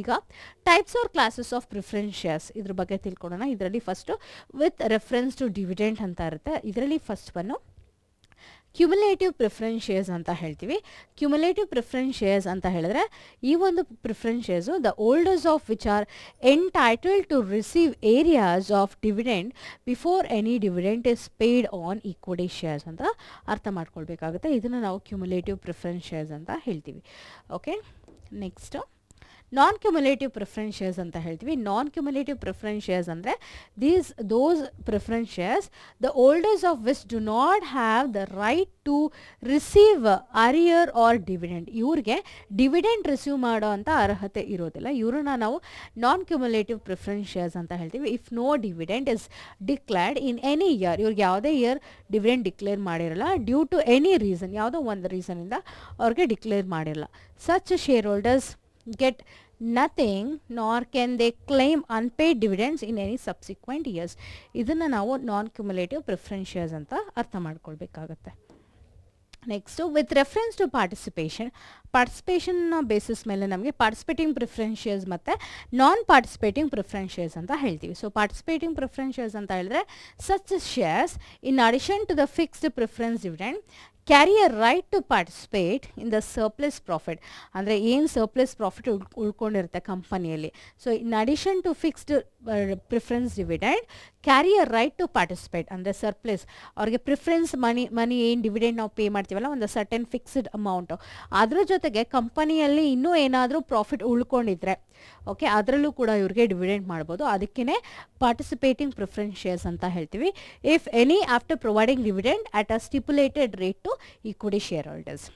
ಈಗ types are classes of preference shares ಇದ್ರ ಬಗ್ಗೆ ತಿಳ್ಕೊಳ್ಳೋಣ. ಇದರಲ್ಲಿ first with reference to dividend ಅಂತ ಇರುತ್ತೆ. ಇದರಲ್ಲಿ first one cumulative preference shares ಅಂತ ಹೇಳ್ತೀವಿ. ಕ್ಯುಮುಲೇಟಿವ್ ಪ್ರಿಫರೆನ್ಸ್ ಶೇರ್ಸ್ ಅಂತ ಹೇಳಿದ್ರೆ ಈ ಒಂದು preference shares the holders of which are entitled to receive arrears of dividend before any dividend is paid on equity shares ಅಂತ ಅರ್ಥ ಮಾಡ್ಕೊಳ್ಬೇಕಾಗುತ್ತೆ. ಇದನ್ನು ನಾವು ಕ್ಯುಮುಲೇಟಿವ್ ಪ್ರಿಫರೆನ್ಸ್ ಶೇರ್ಸ್ ಅಂತ ಹೇಳ್ತೀವಿ. Okay, next non cumulative preference shares ಅಂತ ಹೇಳ್ತೀವಿ. ನಾನ್ ಕ್ಯುಮುಲೇಟಿವ್ ಪ್ರಿಫರೆನ್ಸ್ ಶೇರ್ಸ್ ಅಂದರೆ those preference shares the holders of which do not have the right to receive arrear or dividend. ಇವ್ರಿಗೆ ಡಿವಿಡೆಂಡ್ ರಿಸೀವ್ ಮಾಡೋ ಅಂತ ಅರ್ಹತೆ ಇರೋದಿಲ್ಲ. ಇವ್ರನ್ನ ನಾವು ನಾನ್ ಕ್ಯುಮುಲೇಟಿವ್ ಪ್ರಿಫರೆನ್ಸ್ ಶೇರ್ಸ್ ಅಂತ ಹೇಳ್ತೀವಿ. If no dividend is declared in any year, ಇವ್ರಿಗೆ ಯಾವುದೇ ಇಯರ್ ಡಿವಿಡೆಂಡ್ ಡಿಕ್ಲೇರ್ ಮಾಡಿರಲ್ಲ ಡ್ಯೂ ಟು ಎನಿ ರೀಸನ್, ಯಾವುದೋ ಒಂದು ರೀಸನಿಂದ ಅವ್ರಿಗೆ ಡಿಕ್ಲೇರ್ ಮಾಡಿರಲ್ಲ. Such share holders get nothing nor can they claim unpaid dividends in any subsequent years. ಇದನ್ನು ನಾವು ನಾನ್ ಕ್ಯುಮುಲೇಟಿವ್ ಪ್ರಿಫರೆನ್ಸ್ ಶೇರ್ಸ್ ಅಂತ ಅರ್ಥ ಮಾಡ್ಕೊಳ್ಬೇಕಾಗತ್ತೆ. Next with reference to participation basis ಮೇಲೆ ನಮಗೆ ಪಾರ್ಟಿಸಿಪೇಟಿಂಗ್ ಪ್ರಿಫರೆನ್ಸ್ ಶೇರ್ಸ್ ಮತ್ತು ನಾನ್ ಪಾರ್ಟಿಸಿಪೇಟಿಂಗ್ ಪ್ರಿಫರೆನ್ಸ್ ಶೇರ್ಸ್ ಅಂತ ಹೇಳ್ತೀವಿ. ಸೊ ಪಾರ್ಟಿಸಿಪೇಟಿಂಗ್ ಪ್ರಿಫರೆನ್ಸ್ ಶೇರ್ಸ್ ಅಂತ ಹೇಳಿದ್ರೆ such shares in addition to the fixed preference dividend carry a right to participate in the surplus profit. ಅಂದರೆ ಏನು surplus profit ಉಳ್ಕೊಂಡಿರುತ್ತೆ ಕಂಪನಿಯಲ್ಲಿ. So in addition to fixed preference dividend carry a right to participate ಅಂದರೆ surplus ಅವ್ರಿಗೆ preference money ಏನು dividend ನಾವು pay ಮಾಡ್ತೀವಲ್ಲ ಒಂದು ಸರ್ಟೆನ್ ಫಿಕ್ಸ್ಡ್ ಅಮೌಂಟು, ಅದ್ರ ಜೊತೆಗೆ ಕಂಪನಿಯಲ್ಲಿ ಇನ್ನೂ ಏನಾದರೂ ಪ್ರಾಫಿಟ್ ಉಳ್ಕೊಂಡಿದ್ರೆ ಓಕೆ ಅದರಲ್ಲೂ ಕೂಡ ಇವ್ರಿಗೆ ಡಿವಿಡೆಂಡ್ ಮಾಡ್ಬೋದು. ಅದಕ್ಕೇ ಪಾರ್ಟಿಸಿಪೇಟಿಂಗ್ ಪ್ರಿಫರೆನ್ಸ್ ಶೇರ್ಸ್ ಅಂತ ಹೇಳ್ತೀವಿ. If any after providing dividend at a stipulated rate to equity share holders.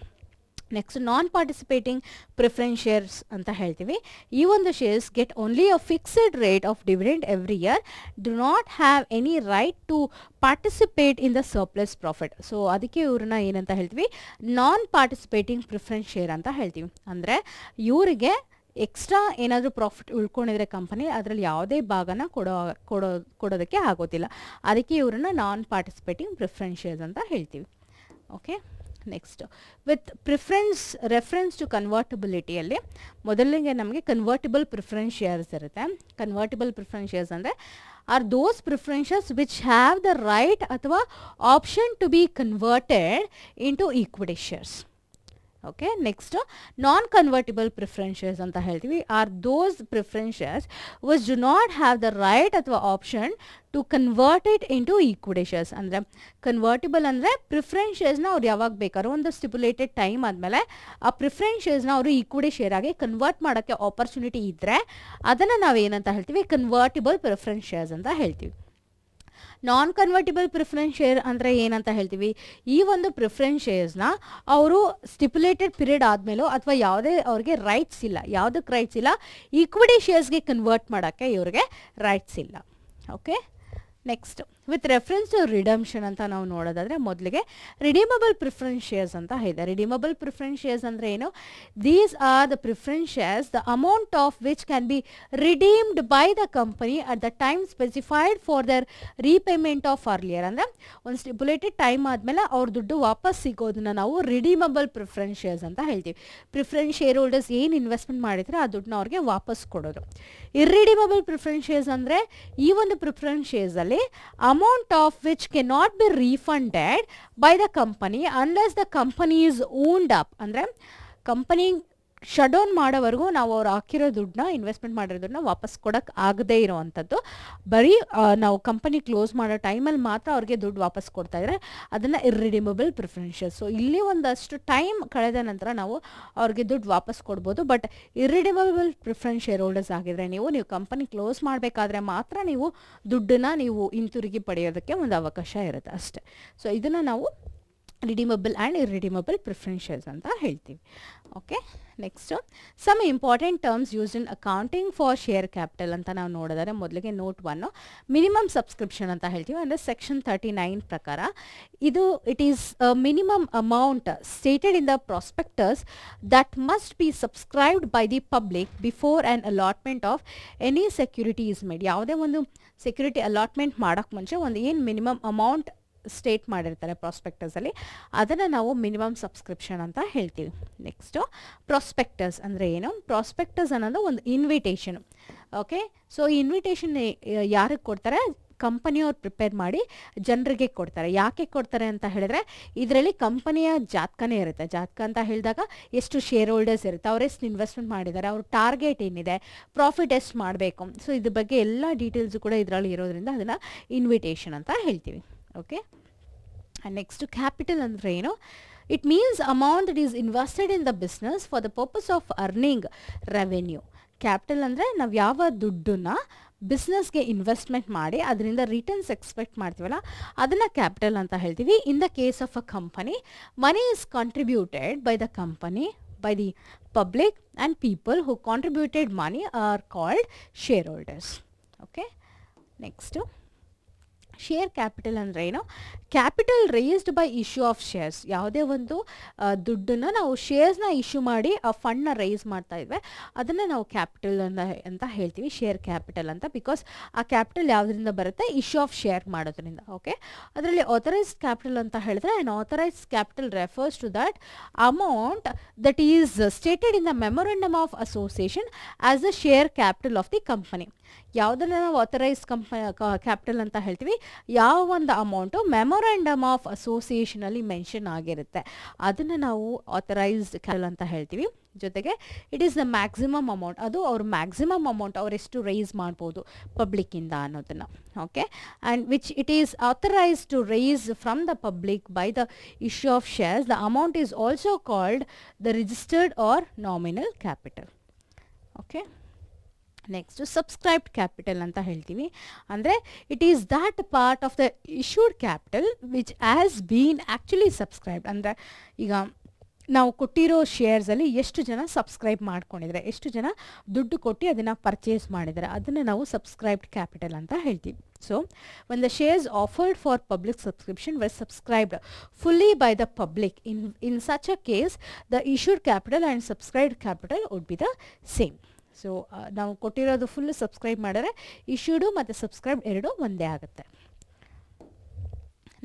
Next non participating preference shares ಅಂತ ಹೇಳ್ತೀವಿ. ಈ ಒಂದು shares get only a fixed rate of dividend every year, do not have any right to participate in the surplus profit. So ಅದಕ್ಕೆ ಇವ್ರನ್ನ ಏನಂತ ಹೇಳ್ತೀವಿ, ನಾನ್ participating preference share ಅಂತ ಹೇಳ್ತೀವಿ. ಅಂದರೆ ಇವರಿಗೆ ಎಕ್ಸ್ಟ್ರಾ ಏನಾದರೂ ಪ್ರಾಫಿಟ್ ಉಳ್ಕೊಂಡಿದ್ರೆ ಕಂಪನಿ ಅದರಲ್ಲಿ ಯಾವುದೇ ಭಾಗನ ಕೊಡೋದಕ್ಕೆ ಆಗೋದಿಲ್ಲ. ಅದಕ್ಕೆ ಇವ್ರನ್ನ ನಾನ್ ಪಾರ್ಟಿಸಿಪೇಟಿಂಗ್ ಪ್ರಿಫರೆನ್ಸ್ ಶೇರ್ಸ್ ಅಂತ ಹೇಳ್ತೀವಿ. Okay, next with reference to ಕನ್ವರ್ಟಬಿಲಿಟಿಯಲ್ಲಿ ಮೊದಲಿಗೆ ನಮಗೆ ಕನ್ವರ್ಟಿಬಲ್ ಪ್ರಿಫರೆನ್ಸ್ ಶೇರ್ಸ್ ಇರುತ್ತೆ. ಕನ್ವರ್ಟಿಬಲ್ ಪ್ರಿಫರೆನ್ಸ್ ಶೇರ್ಸ್ ಅಂದರೆ are those preferences which have the right ಅಥವಾ option to be converted into equity shares. Okay, next non convertible preference shares ಅಂತ ಹೇಳ್ತೀವಿ. Are those preference shares which do not have the right ಅಥವಾ option to convert it into equity shares. ಅಂದರೆ convertible ಅಂದರೆ preference ಶೇರ್ಸ್ನ ಅವ್ರು ಯಾವಾಗ ಬೇಕಾದ್ರೂ ಒಂದು ಸ್ಟಿಪ್ಯುಲೇಟೆಡ್ ಟೈಮ್ ಆದಮೇಲೆ ಆ ಪ್ರಿಫರೆನ್ಸ್ ಶೇರ್ಸ್ನ ಅವರು ಈಕ್ವಿಟಿ ಶೇರ್ ಆಗಿ ಕನ್ವರ್ಟ್ ಮಾಡೋಕ್ಕೆ ಆಪರ್ಚುನಿಟಿ ಇದ್ದರೆ ಅದನ್ನು ನಾವು ಏನಂತ ಹೇಳ್ತೀವಿ, ಕನ್ವರ್ಟಿಬಲ್ ಪ್ರಿಫರೆನ್ಸ್ ಶೇರ್ಸ್ ಅಂತ ಹೇಳ್ತೀವಿ. ನಾನ್ ಕನ್ವರ್ಟಿಬಲ್ ಪ್ರಿಫರೆನ್ಸ್ ಶೇರ್ ಅಂದರೆ ಏನಂತ ಹೇಳ್ತೀವಿ, ಈ ಒಂದು ಪ್ರಿಫರೆನ್ಸ್ ಶೇರ್ಸ್ನ ಅವರು ಸ್ಟಿಪ್ಯುಲೇಟೆಡ್ ಪೀರಿಯಡ್ ಆದಮೇಲೋ ಅಥವಾ ಯಾವುದೇ ಅವ್ರಿಗೆ ರೈಟ್ಸ್ ಇಲ್ಲ, ಯಾವುದಕ್ಕೆ ರೈಟ್ಸ್ ಇಲ್ಲ, ಈಕ್ವಿಟಿ ಶೇರ್ಸ್ಗೆ ಕನ್ವರ್ಟ್ ಮಾಡೋಕ್ಕೆ ಇವ್ರಿಗೆ ರೈಟ್ಸ್ ಇಲ್ಲ. Okay, next with reference to redemption ಅಂತ ನಾವು ನೋಡೋದಾದರೆ ಮೊದಲಿಗೆ ರಿಡೀಮಬಲ್ ಪ್ರಿಫರೆನ್ಸ್ ಶೇರ್ಸ್ ಅಂತ ಇದೆ. ರಿಡೀಮಬಲ್ ಪ್ರಿಫರೆನ್ಸ್ ಶೇರ್ಸ್ ಅಂದರೆ ಏನು, these are the preference shares the amount of which can be redeemed by the company at the time specified for there repayment of earlier. ಅಂದರೆ ಒಂದು ಸ್ಟಿಪ್ಯುಲೇಟೆಡ್ ಟೈಮ್ ಆದಮೇಲೆ ಅವ್ರ ದುಡ್ಡು ವಾಪಸ್ ಸಿಗೋದನ್ನ ನಾವು ರಿಡೀಮಬಲ್ ಪ್ರಿಫರೆನ್ಸ್ ಶೇರ್ಸ್ ಅಂತ ಹೇಳ್ತೀವಿ. ಪ್ರಿಫರೆನ್ಸ್ ಶೇರ್ ಹೋಲ್ಡರ್ಸ್ ಏನು ಇನ್ವೆಸ್ಟ್ಮೆಂಟ್ ಮಾಡಿದರೆ ಆ ದುಡ್ಡನ್ನ ಅವ್ರಿಗೆ ವಾಪಸ್ ಕೊಡೋದು. ಇರ್ರಿಡೀಮಬಲ್ ಪ್ರಿಫರೆನ್ಸ್ ಶೇರ್ಸ್ ಅಂದರೆ ಈ ಒಂದು preference ಶೇರ್ಸಲ್ಲಿ amount of which cannot be refunded by the company unless the company is owned up. ಅಂದರೆ ಕಂಪನಿ ಶಟ್ ಡೌನ್ ಮಾಡೋವರೆಗೂ ನಾವು ಅವ್ರು ಹಾಕಿರೋ ದುಡ್ಡನ್ನ ಇನ್ವೆಸ್ಟ್ಮೆಂಟ್ ಮಾಡಿರೋ ದುಡ್ಡನ್ನ ವಾಪಸ್ ಕೊಡೋಕ್ಕೆ ಆಗದೇ ಇರೋವಂಥದ್ದು. ಬರೀ ನಾವು ಕಂಪನಿ ಕ್ಲೋಸ್ ಮಾಡೋ ಟೈಮಲ್ಲಿ ಮಾತ್ರ ಅವ್ರಿಗೆ ದುಡ್ಡು ವಾಪಸ್ ಕೊಡ್ತಾ ಇದ್ದಾರೆ. ಅದನ್ನು ಇರ್ರಿಡೀಮಬಲ್ ಪ್ರಿಫರೆನ್ಸಸ್. ಸೊ ಇಲ್ಲಿ ಒಂದಷ್ಟು ಟೈಮ್ ಕಳೆದ ನಂತರ ನಾವು ಅವ್ರಿಗೆ ದುಡ್ಡು ವಾಪಸ್ ಕೊಡ್ಬೋದು. ಬಟ್ ಇರ್ರಿಡೀಮಬಲ್ ಪ್ರಿಫರೆನ್ಸ್ ಶೇರ್ ಹೋಲ್ಡರ್ಸ್ ಆಗಿದ್ರೆ ನೀವು ಕಂಪನಿ ಕ್ಲೋಸ್ ಮಾಡಬೇಕಾದ್ರೆ ಮಾತ್ರ ನೀವು ದುಡ್ಡನ್ನು ನೀವು ಹಿಂತಿರುಗಿ ಪಡೆಯೋದಕ್ಕೆ ಒಂದು ಅವಕಾಶ ಇರುತ್ತೆ ಅಷ್ಟೇ. ಸೊ ಇದನ್ನು ನಾವು redeemable and irredeemable preference shares ಅಂತ ಹೇಳ್ತೀವಿ. Okay, next some important terms used in accounting for share capital ಅಂತ ನಾವು ನೋಡಿದರೆ ಮೊದಲಿಗೆ ನೋಟ್ 1 ಮಿನಿಮಮ್ ಸಬ್ಸ್ಕ್ರಿಪ್ಷನ್ ಅಂತ ಹೇಳ್ತೀವಿ. ಅಂದರೆ ಸೆಕ್ಷನ್ 39 ಪ್ರಕಾರ ಇದು it is minimum amount stated in the prospectus that must be subscribed by the public before an allotment of any security is made. ಯಾವುದೇ ಒಂದು ಸೆಕ್ಯೂರಿಟಿ ಅಲಾಟ್ಮೆಂಟ್ ಮಾಡೋಕ್ಕೆ ಮುಂಚೆ ಒಂದು ಏನು ಮಿನಿಮಮ್ ಅಮೌಂಟ್ ಸ್ಟೇಟ್ ಮಾಡಿರ್ತಾರೆ ಪ್ರಾಸ್ಪೆಕ್ಟಸಲ್ಲಿ, ಅದನ್ನು ನಾವು ಮಿನಿಮಮ್ ಸಬ್ಸ್ಕ್ರಿಪ್ಷನ್ ಅಂತ ಹೇಳ್ತೀವಿ. ನೆಕ್ಸ್ಟು ಪ್ರಾಸ್ಪೆಕ್ಟಸ್ ಅಂದರೆ ಏನು? ಪ್ರಾಸ್ಪೆಕ್ಟಸ್ ಅನ್ನೋದು ಒಂದು ಇನ್ವಿಟೇಷನ್. ಓಕೆ, ಸೊ ಈ ಇನ್ವಿಟೇಷನ್ ಯಾರಿಗೆ ಕೊಡ್ತಾರೆ? ಕಂಪನಿಯವ್ರು ಪ್ರಿಪೇರ್ ಮಾಡಿ ಜನರಿಗೆ ಕೊಡ್ತಾರೆ. ಯಾಕೆ ಕೊಡ್ತಾರೆ ಅಂತ ಹೇಳಿದ್ರೆ, ಇದರಲ್ಲಿ ಕಂಪನಿಯ ಜಾತಕನೇ ಇರುತ್ತೆ. ಜಾತಕ ಅಂತ ಹೇಳಿದಾಗ ಎಷ್ಟು ಶೇರ್ ಹೋಲ್ಡರ್ಸ್ ಇರುತ್ತೆ, ಅವ್ರು ಎಷ್ಟು ಇನ್ವೆಸ್ಟ್ಮೆಂಟ್ ಮಾಡಿದ್ದಾರೆ, ಅವ್ರ ಟಾರ್ಗೆಟ್ ಏನಿದೆ, ಪ್ರಾಫಿಟ್ ಎಷ್ಟು ಮಾಡಬೇಕು, ಸೊ ಇದ್ರ ಬಗ್ಗೆ ಎಲ್ಲ ಡೀಟೇಲ್ಸು ಕೂಡ ಇದರಲ್ಲಿ ಇರೋದ್ರಿಂದ ಅದನ್ನು ಇನ್ವಿಟೇಷನ್ ಅಂತ ಹೇಳ್ತೀವಿ. ಓಕೆ, ನೆಕ್ಸ್ಟ್ ಕ್ಯಾಪಿಟಲ್ ಅಂದರೆ ಏನು? It means amount that is invested in the business for the purpose of earning revenue. Capital ಅಂದರೆ ನಾವು ಯಾವ ದುಡ್ಡನ್ನು ಬಿಸ್ನೆಸ್ಗೆ ಇನ್ವೆಸ್ಟ್ಮೆಂಟ್ ಮಾಡಿ ಅದರಿಂದ ರಿಟರ್ನ್ಸ್ ಎಕ್ಸ್ಪೆಕ್ಟ್ ಮಾಡ್ತೀವಲ್ಲ, ಅದನ್ನು ಕ್ಯಾಪಿಟಲ್ ಅಂತ ಹೇಳ್ತೀವಿ. In the case of a company, money is contributed by the company, by the public, and people who contributed money are called shareholders. Okay, next, share capital ಅಂದರೆ ಏನು? Capital raised by issue of shares. ಯಾವುದೇ ಒಂದು ದುಡ್ಡನ್ನು ನಾವು ಶೇರ್ಸ್ನ issue ಮಾಡಿ ಆ ಫಂಡ್ನ rice ಮಾಡ್ತಾ ಇದ್ವಿ, ಅದನ್ನು ನಾವು ಕ್ಯಾಪಿಟಲ್ ಅಂತ ಹೇಳ್ತೀವಿ, ಶೇರ್ ಕ್ಯಾಪಿಟಲ್ ಅಂತ. ಬಿಕಾಸ್ ಆ ಕ್ಯಾಪಿಟಲ್ ಯಾವುದರಿಂದ ಬರುತ್ತೆ? ಇಶ್ಯೂ ಆಫ್ ಶೇರ್ ಮಾಡೋದ್ರಿಂದ. ಓಕೆ, ಅದರಲ್ಲಿ ಆಥರೈಸ್ಡ್ ಕ್ಯಾಪಿಟಲ್ ಅಂತ ಹೇಳಿದ್ರೆ, and authorised capital refers to that amount that is stated in the memorandum of association as the share capital of the company. ಯಾವುದನ್ನು ನಾವು ಆಥರೈಸ್ಡ್ ಕ್ಯಾಪಿಟಲ್ ಅಂತ ಹೇಳ್ತೀವಿ? ಯಾವ ಒಂದು ಅಮೌಂಟು ಮೆಮೊರಂಡಮ್ ಆಫ್ ಅಸೋಸಿಯೇಷನಲ್ಲಿ ಮೆನ್ಷನ್ ಆಗಿರುತ್ತೆ, ಅದನ್ನು ನಾವು ಆಥರೈಸ್ಡ್ ಕ್ಯಾಪಿಟಲ್ ಅಂತ ಹೇಳ್ತೀವಿ. ಜೊತೆಗೆ it is the maximum amount, ಅದು ಅವ್ರ ಮ್ಯಾಕ್ಸಿಮಮ್ ಅಮೌಂಟ್ ಅವರೆಷ್ಟು ರೈಸ್ ಮಾಡ್ಬೋದು ಪಬ್ಲಿಕ್ಕಿಂದ ಅನ್ನೋದನ್ನು. Okay, and which it is authorised to raise from the public by the issue of shares. The amount is also called the registered or nominal capital. Okay, next subscribed capital ಅಂತ ಹೇಳ್ತೀವಿ. ಅಂದರೆ it is that part of the issued capital which has been actually subscribed. ಅಂದರೆ ಈಗ ನಾವು ಕೊಟ್ಟಿರೋ ಶೇರ್ಸಲ್ಲಿ ಎಷ್ಟು ಜನ subscribe ಮಾಡ್ಕೊಂಡಿದ್ದಾರೆ, ಎಷ್ಟು ಜನ ದುಡ್ಡು ಕೊಟ್ಟು ಅದನ್ನು ಪರ್ಚೇಸ್ ಮಾಡಿದ್ದಾರೆ, ಅದನ್ನು ನಾವು ಸಬ್ಸ್ಕ್ರೈಬ್ಡ್ ಕ್ಯಾಪಿಟಲ್ ಅಂತ ಹೇಳ್ತೀವಿ. So when the shares offered for public subscription were subscribed fully by the public, in such a case the issued capital and subscribed capital would be the same. So ನಾವು ಕೊಟ್ಟಿರೋದು full subscribe ಮಾಡಿದ್ರೆ ಇಶ್ಯೂಡು ಮತ್ತು subscribe ಎರಡೂ ಒಂದೇ ಆಗುತ್ತೆ.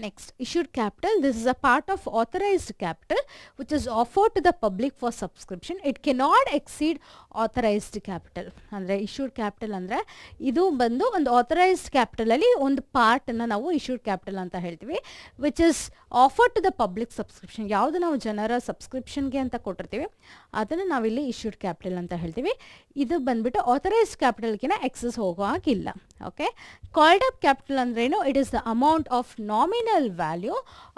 Next, issued capital. This is a part of authorized capital which is offered to the public for subscription. It cannot exceed authorized capital. ಅಂದರೆ issued capital ಅಂದರೆ ಇದು ಬಂದು ಒಂದು authorized capital ಅಲ್ಲಿ ಒಂದು ಪಾರ್ಟನ್ನು ನಾವು issued capital ಅಂತ ಹೇಳ್ತೀವಿ, which is offered to the public subscription. ಯಾವುದು ನಾವು ಜನರ ಸಬ್ಸ್ಕ್ರಿಪ್ಷನ್ಗೆ ಅಂತ ಕೊಟ್ಟಿರ್ತೀವಿ ಅದನ್ನು ನಾವಿಲ್ಲಿ issued capital ಅಂತ ಹೇಳ್ತೀವಿ. ಇದು ಬಂದ್ಬಿಟ್ಟು authorized capitalಗಿನ ಎಕ್ಸಸ್ ಹೋಗೋ ಹಾಗಿಲ್ಲ. ಓಕೆ, ಕಾಲ್ಡ್ ಅಪ್ ಕ್ಯಾಪಿಟಲ್ ಅಂದ್ರೇನು? It is the amount of nominal value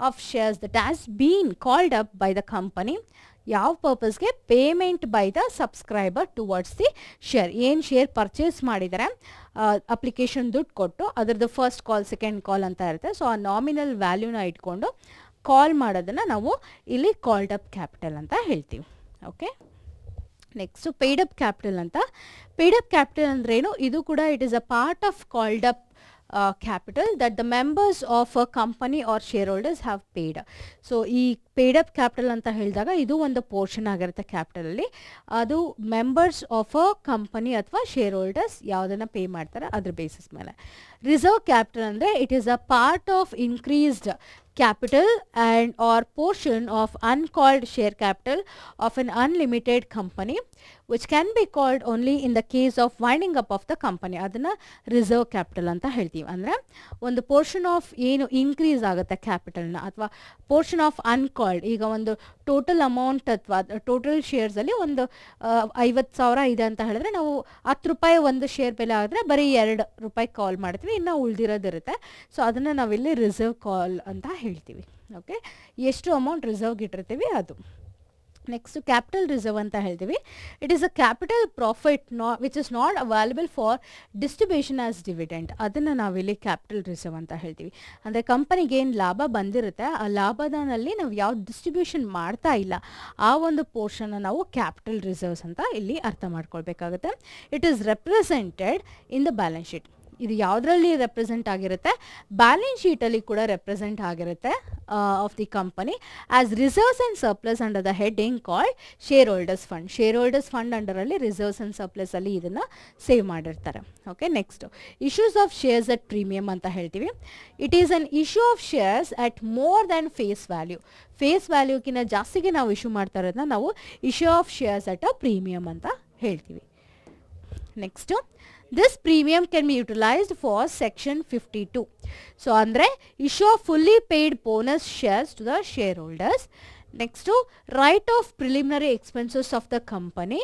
of shares that has been called up by the company. ಯಾವ ಪರ್ಪಸ್ಗೆ? Payment by the subscriber towards the share. ಏನು ಶೇರ್ ಪರ್ಚೇಸ್ ಮಾಡಿದರೆ application ದುಡ್ಡು ಕೊಟ್ಟು ಅದರದ್ದು first call second ಕಾಲ್ ಅಂತ ಇರುತ್ತೆ. ಸೊ ಆ ನಾಮಿನಲ್ ವ್ಯಾಲ್ಯೂನ ಇಟ್ಕೊಂಡು ಕಾಲ್ ಮಾಡೋದನ್ನು ನಾವು ಇಲ್ಲಿ ಕಾಲ್ಡ್ ಅಪ್ ಕ್ಯಾಪಿಟಲ್ ಅಂತ ಹೇಳ್ತೀವಿ. Okay, next paid up capital ಅಂತ. ಪೇಯ್ಡ್ ಅಪ್ ಕ್ಯಾಪಿಟಲ್ ಅಂದ್ರೇನು? ಇದು ಕೂಡ it is a part of called up capital that the members of a company or shareholders have paid. So ಈ ಪೇಯ್ಡ್ ಅಪ್ ಕ್ಯಾಪಿಟಲ್ ಅಂತ ಹೇಳಿದಾಗ ಇದು ಒಂದು ಪೋರ್ಷನ್ ಆಗಿರುತ್ತೆ ಕ್ಯಾಪಿಟಲಲ್ಲಿ. ಅದು ಮೆಂಬರ್ಸ್ ಆಫ್ ಅ ಕಂಪನಿ ಅಥವಾ ಶೇರ್ ಹೋಲ್ಡರ್ಸ್ ಯಾವುದನ್ನು ಪೇ ಮಾಡ್ತಾರೆ ಅದ್ರ ಬೇಸಿಸ್ ಮೇಲೆ. ರಿಸರ್ವ್ ಕ್ಯಾಪಿಟಲ್ ಅಂದರೆ it is a part of increased capital and or portion of uncalled share capital of an unlimited company which can be called only in the case of winding up of the company. ಅದನ್ನ reserve capital ಅಂತ ಹೇಳ್ತೀವಿ. ಅಂದರೆ ಒಂದು portion of ಏನು increase ಆಗುತ್ತೆ ಕ್ಯಾಪಿಟಲ್ನ ಅಥವಾ portion of uncalled. ಈಗ ಒಂದು ಟೋಟಲ್ ಅಮೌಂಟ್ ಅಥವಾ ಟೋಟಲ್ ಶೇರ್ಸಲ್ಲಿ ಒಂದು 50,000 ಇದೆ ಅಂತ ಹೇಳಿದ್ರೆ ನಾವು 10 ರೂಪಾಯಿ ಒಂದು ಶೇರ್ ಬೆಲೆ ಆದರೆ ಬರೀ 2 ರೂಪಾಯಿ ಕಾಲ್ ಮಾಡ್ತೀವಿ, ಇನ್ನು ಉಳಿದಿರೋದಿರುತ್ತೆ. ಸೊ ಅದನ್ನು ನಾವಿಲ್ಲಿ ರಿಸರ್ವ್ ಕಾಲ್ ಅಂತ ಹೇಳ್ತೀವಿ. ಓಕೆ, ಎಷ್ಟು ಅಮೌಂಟ್ ರಿಸರ್ವ್ಗೆ ಇಟ್ಟಿರ್ತೀವಿ ಅದು. ನೆಕ್ಸ್ಟ್ ಕ್ಯಾಪಿಟಲ್ ರಿಸರ್ವ್ ಅಂತ ಹೇಳ್ತೀವಿ. It is a capital profit which is not available for distribution as dividend. ಅದನ್ನು ನಾವಿಲ್ಲಿ ಕ್ಯಾಪಿಟಲ್ ರಿಸರ್ವ್ ಅಂತ ಹೇಳ್ತೀವಿ. ಅಂದರೆ ಕಂಪನಿಗೆ ಏನು ಲಾಭ ಬಂದಿರುತ್ತೆ ಆ ಲಾಭದಲ್ಲಿ ನಾವು ಯಾವ ಡಿಸ್ಟ್ರಿಬ್ಯೂಷನ್ ಮಾಡ್ತಾ ಇಲ್ಲ ಆ ಒಂದು ಪೋರ್ಷನ್ನ ನಾವು ಕ್ಯಾಪಿಟಲ್ ರಿಸರ್ವ್ಸ್ ಅಂತ ಇಲ್ಲಿ ಅರ್ಥ ಮಾಡ್ಕೊಳ್ಬೇಕಾಗುತ್ತೆ. It is represented in the balance sheet. ಇದು ಯಾವುದರಲ್ಲಿ ರೆಪ್ರೆಸೆಂಟ್ ಆಗಿರುತ್ತೆ, ಬ್ಯಾಲೆನ್ಸ್ ಶೀಟಲ್ಲಿ ಕೂಡ ರೆಪ್ರೆಸೆಂಟ್ ಆಗಿರುತ್ತೆ of the company as reserves and surplus under the heading called shareholders fund. Shareholders fund ಅಂಡರಲ್ಲಿ ರಿಸರ್ವ್ಸ್ ಆ್ಯಂಡ್ ಸರ್ಪ್ಲಸ್ ಅಲ್ಲಿ ಇದನ್ನು ಸೇವ್ ಮಾಡಿರ್ತಾರೆ. Okay, next issues of shares at premium ಅಂತ ಹೇಳ್ತೀವಿ. It is an issue of shares at more than face value. Face ವ್ಯಾಲ್ಯೂಕಿಂತ ಜಾಸ್ತಿಗೆ ನಾವು issue ಮಾಡ್ತಾ ಇರೋದನ್ನ ನಾವು issue of shares at a premium ಅಂತ ಹೇಳ್ತೀವಿ. Next, this premium can be utilized for section 52. So andre issue of fully paid bonus shares to the shareholders. Next, write off preliminary expenses of the company,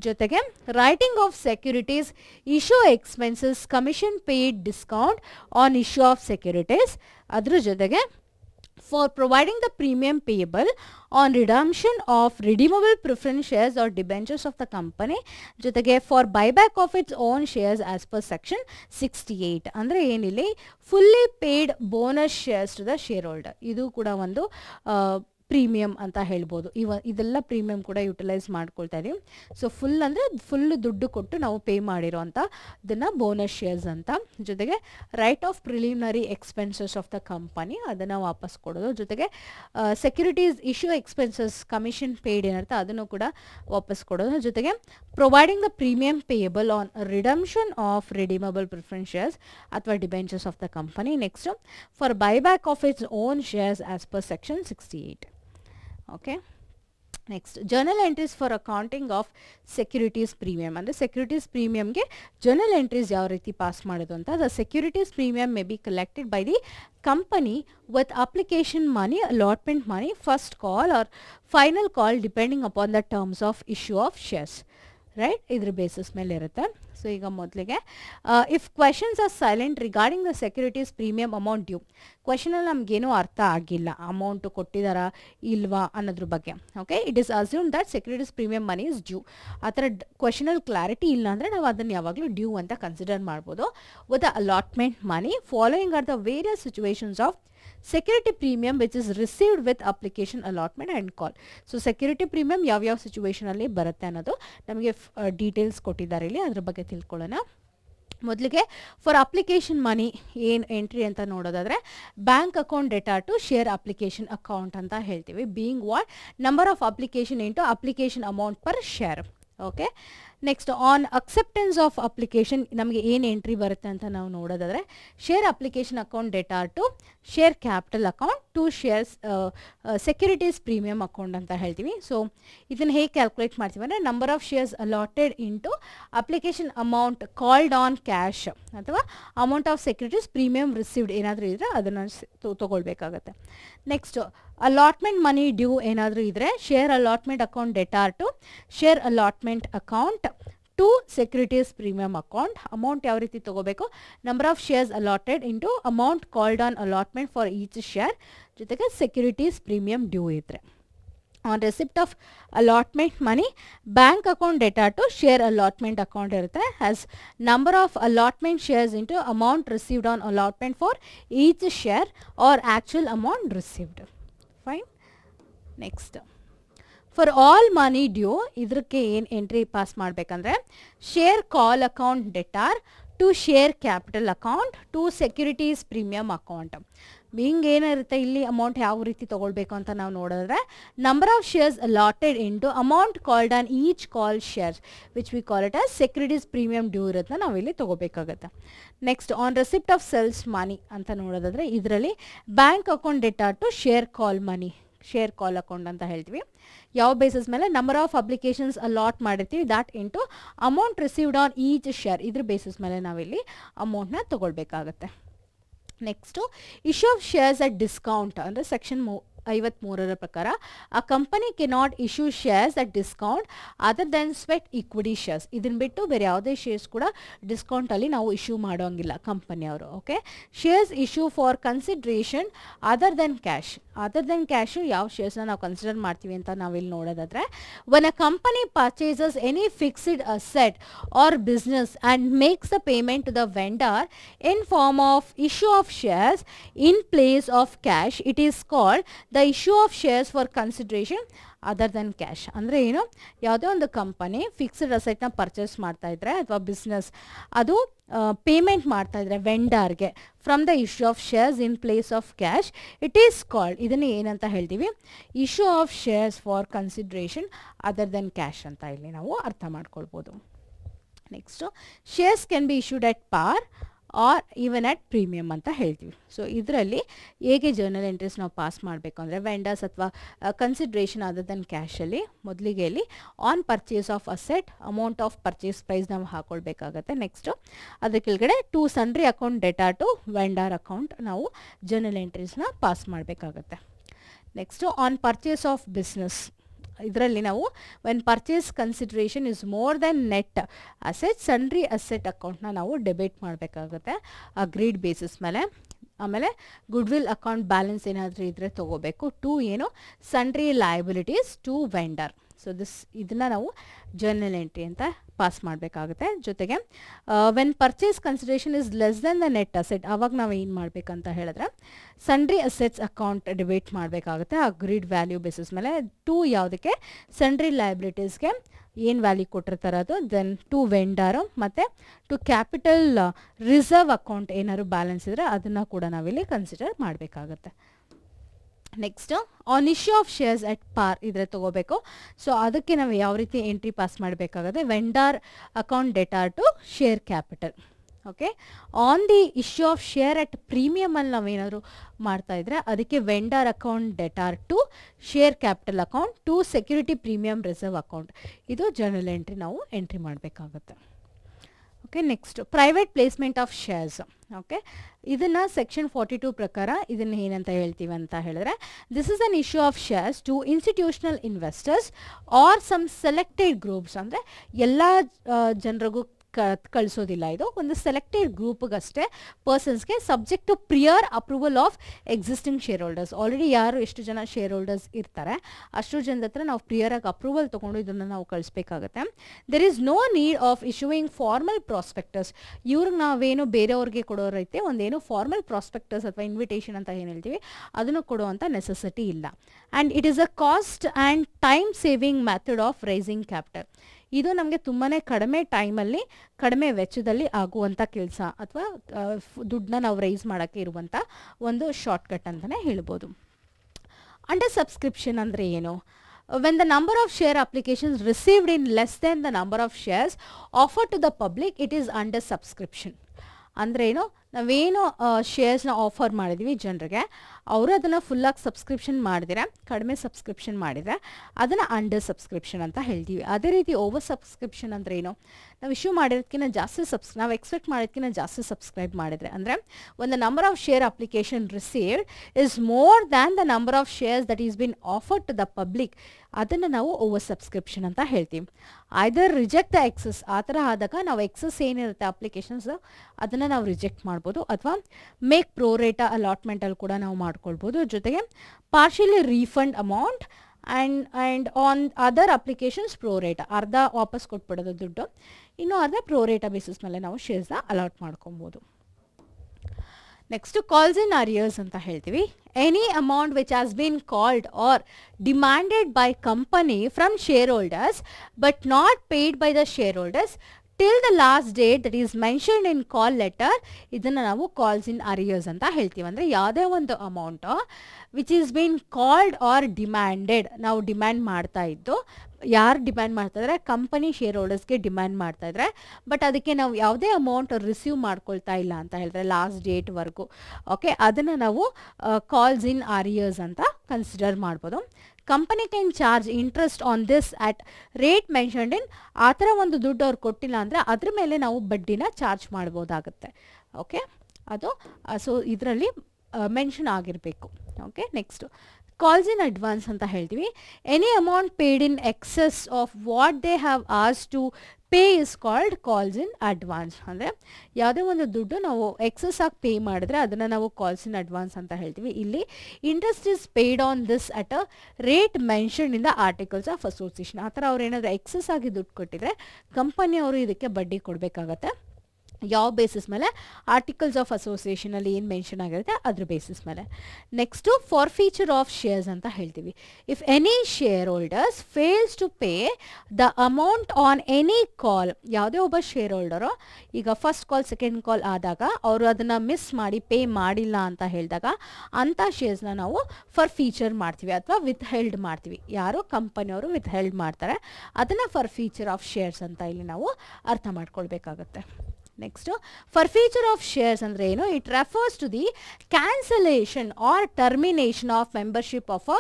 ಜೊತೆಗೆ writing of securities, issue expenses, commission paid, discount on issue of securities. ಅದರ ಜೊತೆಗೆ for providing the premium payable on redemption of redeemable preference shares or debentures of the company, ಜೊತೆಗೆ for buyback of its own shares as per section 68. ಅಂದರೆ ಏನಿಲ್ಲಿ fully paid bonus shares to the shareholder, ಇದು ಕೂಡ ಒಂದು premium ಅಂತ ಹೇಳ್ಬೋದು. ಇದೆಲ್ಲ premium ಕೂಡ utilise ಮಾಡ್ಕೊಳ್ತಾ ಇದೀವಿ. ಸೊ ಫುಲ್ ಅಂದರೆ ಫುಲ್ ದುಡ್ಡು ಕೊಟ್ಟು ನಾವು ಪೇ ಮಾಡಿರೋ ಅಂತ ಇದನ್ನು ಬೋನಸ್ ಶೇರ್ಸ್ ಅಂತ. ಜೊತೆಗೆ write off preliminary expenses of the company ಅದನ್ನು ವಾಪಸ್ ಕೊಡೋದು. ಜೊತೆಗೆ securities issue expenses commission paid ಏನಿರುತ್ತೆ ಅದನ್ನು ಕೂಡ ವಾಪಸ್ ಕೊಡೋದು. ಜೊತೆಗೆ providing the premium payable on redemption of redeemable preference shares ಅಥವಾ debentures of the company. Next, for buyback of its own shares as per section 68. Okay, next, journal entries for accounting of securities premium. ಅಂದರೆ securities premium ಗೆ journal entries ಯಾವ ರೀತಿ pass ಮಾಡೋದು ಅಂತ. The securities premium may be collected by the company with application money, allotment money, first call or final call depending upon the terms of issue of shares. Right, ಇದ್ರ basis ಮೇಲೆ ಇರುತ್ತೆ. So ಈಗ ಮೊದಲಿಗೆ if questions are silent regarding the securities premium amount due, ಕ್ವೆಶನಲ್ಲಿ ನಮಗೇನೂ ಅರ್ಥ ಆಗಿಲ್ಲ, ಅಮೌಂಟು ಕೊಟ್ಟಿದ್ದಾರಾ ಇಲ್ವಾ ಅನ್ನೋದ್ರ ಬಗ್ಗೆ. Okay, it is assume that securities premium money is due. ಆ ಥರ ಕ್ವೆಶನಲ್ಲಿ ಕ್ಲಾರಿಟಿ ಇಲ್ಲ ಅಂದರೆ ನಾವು ಅದನ್ನು ಯಾವಾಗಲೂ ಡ್ಯೂ ಅಂತ ಕನ್ಸಿಡರ್ ಮಾಡ್ಬೋದು. With the allotment money following are the various situations of security premium which is received with application, allotment and call. So security premium ಯಾವ ಸಿಚುವೇಶನ್ ಅಲ್ಲಿ ಬರುತ್ತೆ ಅನ್ನೋದು ನಮಗೆ ಡೀಟೇಲ್ಸ್ ಕೊಟ್ಟಿದ್ದಾರೆ ಇಲ್ಲಿ, ಅದ್ರ ಬಗ್ಗೆ ತಿಳ್ಕೊಳ್ಳೋಣ. ಮೊದಲಿಗೆ ಫಾರ್ ಅಪ್ಲಿಕೇಶನ್ ಮನಿ ಏನು ಎಂಟ್ರಿ ಅಂತ ನೋಡೋದಾದರೆ bank account debtor to share application account ಅಂತ ಹೇಳ್ತೀವಿ. Being what number of application into application amount per share. Okay, next on acceptance of application ನಮಗೆ ಏನು ಎಂಟ್ರಿ ಬರುತ್ತೆ ಅಂತ ನಾವು ನೋಡೋದಾದರೆ share application account debtor to share capital account to shares securities premium account ಅಂತ ಹೇಳ್ತೀವಿ. ಸೊ ಇದನ್ನು ಹೇಗೆ ಕ್ಯಾಲ್ಕುಲೇಟ್ ಮಾಡ್ತೀವಿ ಅಂದರೆ number of shares allotted into application amount called on cash ಅಥವಾ amount of securities premium received ಏನಾದರೂ ಇದ್ದರೆ ಅದನ್ನು ತೊಗೊಳ್ಬೇಕಾಗತ್ತೆ. ನೆಕ್ಸ್ಟ್ ಅಲಾಟ್ಮೆಂಟ್ ಮನಿ ಡ್ಯೂ ಏನಾದರೂ ಇದ್ದರೆ share allotment account debtor to share allotment account to securities premium account. Amount ಯಾವ ರೀತಿ ತೊಗೋಬೇಕು, number of shares allotted into amount called on allotment for each share, ಜೊತೆಗೆ ಸೆಕ್ಯೂರಿಟೀಸ್ ಪ್ರೀಮಿಯಂ ಡ್ಯೂ ಇದ್ದರೆ. On receipt of allotment money bank account debtor to share allotment account ಇರುತ್ತೆ as number of allotment shares into amount received on allotment for each share or actual amount received. Fine. Next, for all money due ಇದಕ್ಕೆ ಏನು entry pass ಮಾಡಬೇಕಂದ್ರೆ share call account debtor to share capital account to securities premium account. ಹಿಂಗೆ ಏನಿರುತ್ತೆ ಇಲ್ಲಿ amount ಯಾವ ರೀತಿ ತೊಗೊಳ್ಬೇಕು ಅಂತ ನಾವು ನೋಡಿದ್ರೆ number of shares allotted into amount called on each call shares which we call it as securities premium due ಇರುತ್ತೆ, ನಾವಿಲ್ಲಿ ತೊಗೋಬೇಕಾಗತ್ತೆ. Next on receipt of sales money ಅಂತ ನೋಡೋದಾದರೆ ಇದರಲ್ಲಿ bank account debtor to share call money, share call account ಅಂತ ಹೇಳ್ತೀವಿ. ಯಾವ basis ಮೇಲೆ ನಂಬರ್ ಆಫ್ ಅಪ್ಲಿಕೇಶನ್ಸ್ ಅಲಾಟ್ ಮಾಡಿರ್ತೀವಿ that into amount received on each share, ಇದ್ರ ಬೇಸಿಸ್ ಮೇಲೆ ನಾವಿಲ್ಲಿ ಅಮೌಂಟ್ನ ತೊಗೊಳ್ಬೇಕಾಗತ್ತೆ. Next issue of shares at discount ಅಂದರೆ ಸೆಕ್ಷನ್ 53ರ ಪ್ರಕಾರ ಆ company cannot issue shares at discount other than sweat equity shares. ಇದನ್ನು ಬಿಟ್ಟು ಬೇರೆ ಯಾವುದೇ ಶೇರ್ಸ್ ಕೂಡ ಡಿಸ್ಕೌಂಟಲ್ಲಿ ನಾವು ಇಶ್ಯೂ ಮಾಡೋಂಗಿಲ್ಲ ಕಂಪನಿಯವರು. Okay, shares issue for consideration other than cash. Other than cash ಯಾವ ಶೇರ್ಸ್ನ ನಾವು ಕನ್ಸಿಡರ್ ಮಾಡ್ತೀವಿ ಅಂತ ನಾವಿಲ್ಲಿ ನೋಡೋದಾದರೆ when a company purchases any fixed asset or business and makes the payment to the vendor in form of issue of shares in place of cash, it is called the issue of shares for consideration other than cash. ಅಂದರೆ ಏನು, ಯಾವುದೇ ಒಂದು company fixed ಅಸೆಟ್ನ purchase ಮಾಡ್ತಾ ಇದ್ರೆ ಅಥವಾ business ಅದು payment ಮಾಡ್ತಾ ಇದ್ರೆ ವೆಂಡರ್ಗೆ from the issue of shares in place of cash, it is called, ಇದನ್ನು ಏನಂತ ಹೇಳ್ತೀವಿ, issue of shares for consideration other than cash ಅಂತ ಇಲ್ಲಿ ನಾವು ಅರ್ಥ ಮಾಡ್ಕೊಳ್ಬೋದು. Next shares can be issued at par or even at premium ಅಂತ ಹೇಳ್ತೀವಿ. ಸೊ ಇದರಲ್ಲಿ ಹೇಗೆ ಜರ್ನಲ್ ಎಂಟ್ರೀಸ್ ನಾವು ಪಾಸ್ ಮಾಡಬೇಕು ಅಂದರೆ ವೆಂಡರ್ಸ್ ಅಥವಾ ಕನ್ಸಿಡ್ರೇಷನ್ ಅದರ್ ದೆನ್ ಕ್ಯಾಶಲ್ಲಿ ಮೊದಲಿಗೆ ಇಲ್ಲಿ on purchase of asset amount of purchase price ನಾವು ಹಾಕೊಳ್ಬೇಕಾಗತ್ತೆ. ನೆಕ್ಸ್ಟು ಅದ್ರ ಕೆಳಗಡೆ to sundry account debtor to vendor account ನಾವು ಜರ್ನಲ್ ಎಂಟ್ರೀಸ್ನ ಪಾಸ್ ಮಾಡಬೇಕಾಗತ್ತೆ. Next on purchase of business, ಇದರಲ್ಲಿ ನಾವು when purchase consideration is more than net asset sundry asset ಅಕೌಂಟ್ನ ನಾವು ಡೆಬಿಟ್ ಮಾಡಬೇಕಾಗುತ್ತೆ ಅಗ್ರೀಡ್ ಬೇಸಿಸ್ ಮೇಲೆ. ಆಮೇಲೆ ಗುಡ್ವಿಲ್ ಅಕೌಂಟ್ ಬ್ಯಾಲೆನ್ಸ್ ಏನಾದರೂ ಇದ್ದರೆ ತೊಗೋಬೇಕು. ಟು ಏನು, sundry liabilities to vendor. So ಇದನ್ನು ನಾವು ಜರ್ನಲ್ ಎಂಟ್ರಿ ಅಂತ ಪಾಸ್ ಮಾಡಬೇಕಾಗುತ್ತೆ. ಜೊತೆಗೆ when purchase consideration is less than the net asset, ಆವಾಗ ನಾವು ಏನು ಮಾಡಬೇಕಂತ ಹೇಳಿದ್ರೆ ಸನ್ರಿ ಅಸೆಟ್ಸ್ ಅಕೌಂಟ್ ಡೆಬಿಟ್ ಮಾಡಬೇಕಾಗುತ್ತೆ ಅಗ್ರೀಡ್ ವ್ಯಾಲ್ಯೂ ಬೇಸಿಸ್ ಮೇಲೆ. ಟು ಯಾವುದಕ್ಕೆ, ಸನ್ರಿ ಲಯಬಿಲಿಟೀಸ್ಗೆ ಏನು ವ್ಯಾಲ್ಯೂ ಕೊಟ್ಟಿರ್ತಾರೆ ಅದು, ದೆನ್ ಟು ವೆಂಡರು ಮತ್ತು ಟು ಕ್ಯಾಪಿಟಲ್ ರಿಸರ್ವ್ ಅಕೌಂಟ್ ಏನಾದ್ರು ಬ್ಯಾಲೆನ್ಸ್ ಇದ್ದರೆ ಅದನ್ನು ಕೂಡ ನಾವಿಲ್ಲಿ ಕನ್ಸಿಡರ್ ಮಾಡಬೇಕಾಗುತ್ತೆ. Next on issue of shares at par ಇದ್ರೆ ತೊಗೋಬೇಕು. ಸೊ ಅದಕ್ಕೆ ನಾವು ಯಾವ ರೀತಿ ಎಂಟ್ರಿ ಪಾಸ್ ಮಾಡಬೇಕಾಗುತ್ತೆ, vendor account debtor to share capital. Okay, on the issue of share at ಪ್ರೀಮಿಯಮಲ್ಲಿ ನಾವೇನಾದರೂ ಮಾಡ್ತಾ ಇದ್ರೆ ಅದಕ್ಕೆ vendor account debtor to share capital account to security premium reserve account. ಇದು ಜರ್ನಲ್ ಎಂಟ್ರಿ ನಾವು ಎಂಟ್ರಿ ಮಾಡಬೇಕಾಗುತ್ತೆ. Okay, next private placement of shares. Okay, ಇದನ್ನು section 42 ಪ್ರಕಾರ ಇದನ್ನು ಏನಂತ ಹೇಳ್ತೀವಿ ಅಂತ ಹೇಳಿದ್ರೆ, this is an issue of shares to institutional investors or some selected groups. ಅಂದರೆ ಎಲ್ಲ ಜನರಿಗೂ ಕಳಿಸೋದಿಲ್ಲ, ಇದು ಒಂದು ಸೆಲೆಕ್ಟೆಡ್ ಗ್ರೂಪ್ಗಷ್ಟೇ ಪರ್ಸನ್ಸ್ಗೆ subject to prior approval of existing shareholders. Already ಯಾರು ಎಷ್ಟು ಜನ ಶೇರ್ ಹೋಲ್ಡರ್ಸ್ ಇರ್ತಾರೆ ಅಷ್ಟು ಜನದ ಹತ್ರ ನಾವು ಪ್ರಿಯರಾಗಿ ಅಪ್ರೂವಲ್ ತೊಗೊಂಡು ಇದನ್ನು ನಾವು ಕಳಿಸ್ಬೇಕಾಗತ್ತೆ. There is no need of issuing formal prospectus. ಇವ್ರಿಗೆ ನಾವೇನು ಬೇರೆಯವ್ರಿಗೆ ಕೊಡೋರೈತೆ ಒಂದೇನು ಫಾರ್ಮಲ್ ಪ್ರಾಸ್ಪೆಕ್ಟಸ್ ಅಥವಾ ಇನ್ವಿಟೇಷನ್ ಅಂತ ಏನು ಹೇಳ್ತೀವಿ ಅದನ್ನು ಕೊಡುವಂಥ ನೆಸೆಸಿಟಿ ಇಲ್ಲ. And it is a cost and time saving method of raising capital. ಇದು ನಮಗೆ ತುಂಬಾ ಕಡಿಮೆ ಟೈಮಲ್ಲಿ ಕಡಿಮೆ ವೆಚ್ಚದಲ್ಲಿ ಆಗುವಂಥ ಕೆಲಸ ಅಥವಾ ದುಡ್ಡನ್ನ ನಾವು ರೈಸ್ ಮಾಡೋಕ್ಕೆ ಇರುವಂಥ ಒಂದು ಶಾರ್ಟ್ಕಟ್ ಅಂತಲೇ ಹೇಳ್ಬೋದು. ಅಂಡರ್ ಸಬ್ಸ್ಕ್ರಿಪ್ಷನ್ ಅಂದರೆ ಏನು, when the number of share applications received in less than the number of shares offered to the public, it is under subscription. ಅಂದರೆ ಏನು, ನಾವೇನು ಶೇರ್ಸ್ನ ಆಫರ್ ಮಾಡಿದ್ವಿ ಜನರಿಗೆ, ಅವರು ಅದನ್ನು ಫುಲ್ಲಾಗಿ ಸಬ್ಸ್ಕ್ರಿಪ್ಷನ್ ಮಾಡಿದ್ರೆ ಕಡಿಮೆ ಸಬ್ಸ್ಕ್ರಿಪ್ಷನ್ ಮಾಡಿದರೆ ಅದನ್ನು ಅಂಡರ್ ಸಬ್ಸ್ಕ್ರಿಪ್ಷನ್ ಅಂತ ಹೇಳ್ತೀವಿ. ಅದೇ ರೀತಿ ಓವರ್ ಸಬ್ಸ್ಕ್ರಿಪ್ಷನ್ ಅಂದರೆ ಏನು, ನಾವು ಇಶ್ಯೂ ಮಾಡಿರೋದಕ್ಕಿಂತ ಜಾಸ್ತಿ ನಾವು ಎಕ್ಸ್ಪೆಕ್ಟ್ ಮಾಡೋದಕ್ಕಿಂತ ಜಾಸ್ತಿ ಸಬ್ಸ್ಕ್ರೈಬ್ ಮಾಡಿದರೆ, ಅಂದರೆ ಒಂದು number of share application received is more than the number of shares that is been offered to the public, ಅದನ್ನು ನಾವು ಓವರ್ ಸಬ್ಸ್ಕ್ರಿಪ್ಷನ್ ಅಂತ ಹೇಳ್ತೀವಿ. ಐದರ್ ರಿಜೆಕ್ಟ್ ದ ಎಕ್ಸಸ್, ಆ ಥರ ಆದಾಗ ನಾವು ಎಕ್ಸಸ್ ಏನಿರುತ್ತೆ ಅಪ್ಲಿಕೇಶನ್ಸ್ ಅದನ್ನು ನಾವು ರಿಜೆಕ್ಟ್ ಮಾಡ್ಬೋದು, ಅಥವಾ ಮೇಕ್ ಪ್ರೋರೇಟಾ ಅಲಾಟ್ಮೆಂಟಲ್ಲಿ ಕೂಡ ನಾವು ಮಾಡ್ಕೊಳ್ಬೋದು. ಜೊತೆಗೆ partially refund amount and on other applications pro rata, ಅರ್ಧ ವಾಪಸ್ ಕೊಟ್ಬಿಡೋದು ದುಡ್ಡು, ಇನ್ನೂ ಅರ್ಧ ಪ್ರೋರೇಟಾ ಬೇಸಿಸ್ ಮೇಲೆ ನಾವು ಶೇರ್ಸ್ನ ಅಲಾಟ್ ಮಾಡ್ಕೊಬೋದು. ನೆಕ್ಸ್ಟ್ ಕಾಲ್ಸ್ ಇನ್ ಅರಿಯರ್ಸ್ ಅಂತ ಹೇಳ್ತೀವಿ. Any amount which has been called or demanded by company from shareholders but not paid by the shareholders till the last date that is mentioned in call letter, ಇದನ್ನು ನಾವು calls in arrears ಅಂತ ಹೇಳ್ತೀವಿ. ಅಂದರೆ ಯಾವುದೇ ಒಂದು amount which is been called or demanded, ನಾವು demand ಮಾಡ್ತಾ ಇದ್ದು, ಯಾರು ಡಿಮ್ಯಾಂಡ್ ಮಾಡ್ತಾಯಿದ್ರೆ ಕಂಪನಿ ಶೇರ್ ಹೋಲ್ಡರ್ಸ್ಗೆ ಡಿಮ್ಯಾಂಡ್ ಮಾಡ್ತಾಯಿದ್ರೆ, ಬಟ್ ಅದಕ್ಕೆ ನಾವು ಯಾವುದೇ ಅಮೌಂಟ್ ರಿಸೀವ್ ಮಾಡ್ಕೊಳ್ತಾ ಇಲ್ಲ ಅಂತ ಹೇಳಿದ್ರೆ ಲಾಸ್ಟ್ ಡೇಟ್ವರೆಗೂ, ಓಕೆ, ಅದನ್ನು ನಾವು ಕಾಲ್ಸ್ ಇನ್ ಅರಿಯರ್ಸ್ ಅಂತ ಕನ್ಸಿಡರ್ ಮಾಡ್ಬೋದು. Company can charge interest on this at rate mentioned in, ಆ ಥರ ಒಂದು ದುಡ್ಡು ಅವ್ರು ಕೊಟ್ಟಿಲ್ಲ ಅಂದರೆ ಅದ್ರ ಮೇಲೆ ನಾವು ಬಡ್ಡಿನ ಚಾರ್ಜ್ ಮಾಡ್ಬೋದಾಗುತ್ತೆ. ಓಕೆ, ಅದು ಸೊ ಇದರಲ್ಲಿ ಮೆನ್ಷನ್ ಆಗಿರಬೇಕು. Okay, next calls in advance ಅಂತ ಹೇಳ್ತೀವಿ. Any amount paid in excess of what they have as to pay is called calls in advance. ಅಂದರೆ ಯಾವುದೇ ಒಂದು ದುಡ್ಡು ನಾವು ಎಕ್ಸಸ್ ಆಗಿ ಪೇ ಮಾಡಿದ್ರೆ ಅದನ್ನು ನಾವು ಕಾಲ್ಸ್ ಇನ್ ಅಡ್ವಾನ್ಸ್ ಅಂತ ಹೇಳ್ತೀವಿ. ಇಲ್ಲಿ interest is paid on this at a rate mentioned in the articles of association. ಆ ಥರ ಅವ್ರು ಏನಾದರೂ ಎಕ್ಸಸ್ ಆಗಿ ದುಡ್ಡು ಕೊಟ್ಟಿದ್ರೆ ಕಂಪನಿಯವರು ಇದಕ್ಕೆ ಬಡ್ಡಿ ಕೊಡಬೇಕಾಗತ್ತೆ. ಯಾವ ಬೇಸಿಸ್ ಮೇಲೆ ಆರ್ಟಿಕಲ್ಸ್ ಆಫ್ ಅಸೋಸಿಯೇಷನಲ್ಲಿ ಏನು ಮೆನ್ಷನ್ ಆಗಿರುತ್ತೆ ಅದ್ರ ಬೇಸಿಸ್ ಮೇಲೆ. Next forfeiture of shares ಅಂತ ಹೇಳ್ತೀವಿ. If any shareholders fails to pay the amount on any call, ಯಾವುದೇ ಒಬ್ಬ ಶೇರ್ ಹೋಲ್ಡರು ಈಗ ಫಸ್ಟ್ ಕಾಲ್ ಸೆಕೆಂಡ್ ಕಾಲ್ ಆದಾಗ ಅವರು ಅದನ್ನು ಮಿಸ್ ಮಾಡಿ ಪೇ ಮಾಡಿಲ್ಲ ಅಂತ ಹೇಳಿದಾಗ ಅಂಥ ಶೇರ್ಸ್ನ ನಾವು ಫಾರ್ ಫೀಚರ್ ಮಾಡ್ತೀವಿ ಅಥವಾ ವಿತ್ ಹೆಲ್ಡ್ ಮಾಡ್ತೀವಿ. ಯಾರು ಕಂಪನಿಯವರು ವಿತ್ ಹೆಲ್ಡ್ ಮಾಡ್ತಾರೆ ಅದನ್ನು ಫಾರ್ ಫೀಚರ್ ಆಫ್ ಶೇರ್ಸ್ ಅಂತ ಇಲ್ಲಿ ನಾವು ಅರ್ಥ ಮಾಡ್ಕೊಳ್ಬೇಕಾಗತ್ತೆ. Next forfeiture of shares ಅಂದರೆ ಏನು? It refers to the cancellation or termination of membership of a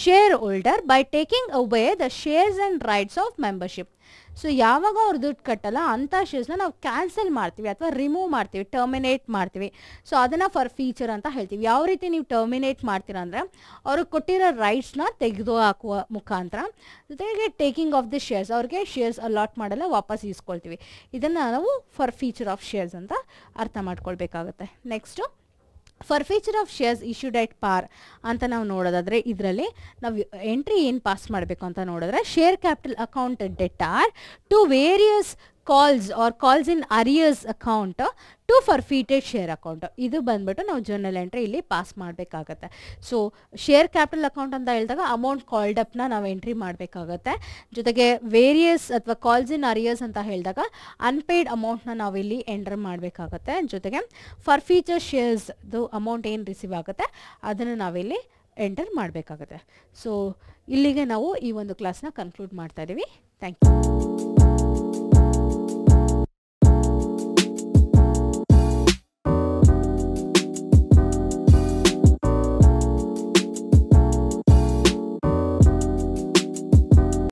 shareholder by taking away the shares and rights of membership. So ಯಾವಾಗ ಅವ್ರು ದುಡ್ಡು ಕಟ್ಟಲ್ಲ ಅಂಥ ಶೇರ್ಸ್ನ ನಾವು ಕ್ಯಾನ್ಸಲ್ ಮಾಡ್ತೀವಿ ಅಥವಾ ರಿಮೂವ್ ಮಾಡ್ತೀವಿ, ಟರ್ಮಿನೇಟ್ ಮಾಡ್ತೀವಿ. ಸೊ ಅದನ್ನು ಫಾರ್ ಫೀಚರ್ ಅಂತ ಹೇಳ್ತೀವಿ. ಯಾವ ರೀತಿ ನೀವು ಟರ್ಮಿನೇಟ್ ಮಾಡ್ತೀರಾ ಅಂದರೆ ಅವ್ರಿಗೆ ಕೊಟ್ಟಿರೋ ರೈಟ್ಸ್ನ ತೆಗೆದು ಹಾಕುವ ಮುಖಾಂತರ, ಜೊತೆಗೆ ಟೇಕಿಂಗ್ ಆಫ್ ದಿ ಶೇರ್ಸ್, ಅವ್ರಿಗೆ ಶೇರ್ಸ್ ಅಲಾಟ್ ಮಾಡಲ್ಲ, ವಾಪಸ್ ಇಸ್ಕೊಳ್ತೀವಿ. ಇದನ್ನು ನಾವು ಫಾರ್ ಫೀಚರ್ ಆಫ್ ಶೇರ್ಸ್ ಅಂತ ಅರ್ಥ ಮಾಡ್ಕೊಳ್ಬೇಕಾಗುತ್ತೆ. Next forfeiture of shares issued at par ಅಂತ ನಾವು ನೋಡೋದಾದರೆ ಇದರಲ್ಲಿ ನಾವು ಎಂಟ್ರಿ ಏನು ಪಾಸ್ ಮಾಡಬೇಕು ಅಂತ ನೋಡಿದ್ರೆ share capital account debtor to various calls or calls in arrears account to forfeited share account. ಇದು ಬಂದ್ಬಿಟ್ಟು ನಾವು ಜರ್ನಲ್ ಎಂಟ್ರಿ ಇಲ್ಲಿ ಪಾಸ್ ಮಾಡಬೇಕಾಗತ್ತೆ. ಸೊ ಶೇರ್ ಕ್ಯಾಪಿಟಲ್ ಅಕೌಂಟ್ ಅಂತ ಹೇಳಿದಾಗ ಅಮೌಂಟ್ ಕಾಲ್ಡ್ ಅಪ್ನ ನಾವು ಎಂಟ್ರಿ ಮಾಡಬೇಕಾಗತ್ತೆ. ಜೊತೆಗೆ ವೇರಿಯಸ್ ಅಥವಾ ಕಾಲ್ಸ್ ಇನ್ ಅರಿಯರ್ಸ್ ಅಂತ ಹೇಳಿದಾಗ ಅನ್ಪೇಯ್ಡ್ ಅಮೌಂಟ್ನ ನಾವಿಲ್ಲಿ ಎಂಟರ್ ಮಾಡಬೇಕಾಗತ್ತೆ. ಜೊತೆಗೆ ಫರ್ಫೀಚರ್ ಶೇರ್ಸ್ದು ಅಮೌಂಟ್ ಏನು ರಿಸೀವ್ ಆಗುತ್ತೆ ಅದನ್ನು ನಾವಿಲ್ಲಿ ಎಂಟರ್ ಮಾಡಬೇಕಾಗತ್ತೆ. ಸೊ ಇಲ್ಲಿಗೆ ನಾವು ಈ ಒಂದು ಕ್ಲಾಸ್ನ ಕನ್ಕ್ಲೂಡ್ ಮಾಡ್ತಾ ಇದ್ದೀವಿ. Thank you.